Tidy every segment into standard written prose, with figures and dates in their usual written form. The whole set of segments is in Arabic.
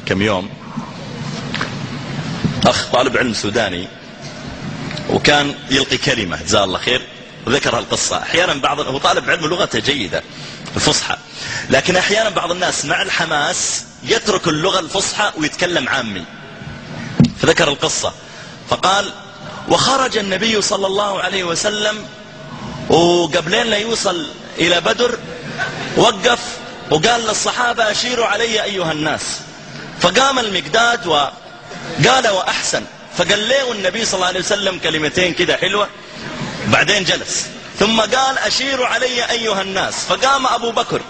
كم يوم أخ طالب علم سوداني، وكان يلقي كلمة جزاه الله خير وذكر القصة. أحيانا هو طالب علم لغته جيدة الفصحى، لكن أحيانا بعض الناس مع الحماس يترك اللغة الفصحى ويتكلم عامي. فذكر القصة فقال: وخرج النبي صلى الله عليه وسلم وقبلين لا يوصل إلى بدر وقف وقال للصحابة: أشيروا علي أيها الناس. فقام المقداد وقال: وأحسن. فقال له النبي صلى الله عليه وسلم كلمتين كده حلوة، بعدين جلس ثم قال: أشيروا علي أيها الناس. فقام أبو بكر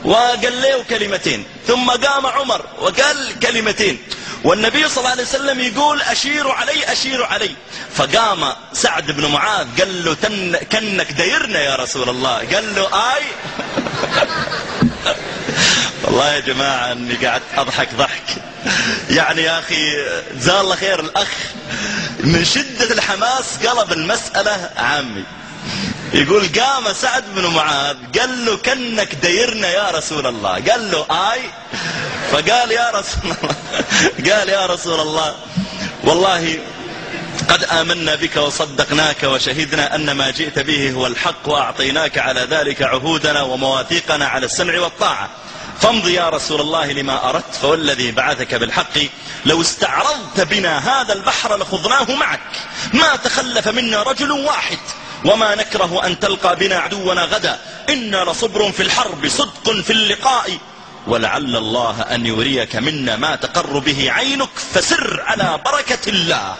وقال له كلمتين، ثم قام عمر وقال كلمتين، والنبي صلى الله عليه وسلم يقول: أشيروا علي أشيروا علي. فقام سعد بن معاذ قال له: كنك دايرنا يا رسول الله. قال له: آي. والله يا جماعة أني قاعد أضحك ضحك، يعني يا أخي جزاه الله خير الأخ من شدة الحماس قلب المسألة عامي. يقول: قام سعد بن معاذ قال له: كنك دايرنا يا رسول الله. قال له: آي. فقال: يا رسول الله قال: يا رسول الله والله قد آمنا بك وصدقناك وشهدنا أن ما جئت به هو الحق، وأعطيناك على ذلك عهودنا ومواثيقنا على السمع والطاعة، فامضي يا رسول الله لما أردت، فوالذي بعثك بالحق لو استعرضت بنا هذا البحر لخضناه معك، ما تخلف منا رجل واحد، وما نكره أن تلقى بنا عدونا غدا، إنا لصبر في الحرب صدق في اللقاء، ولعل الله أن يريك منا ما تقر به عينك، فسر على بركة الله.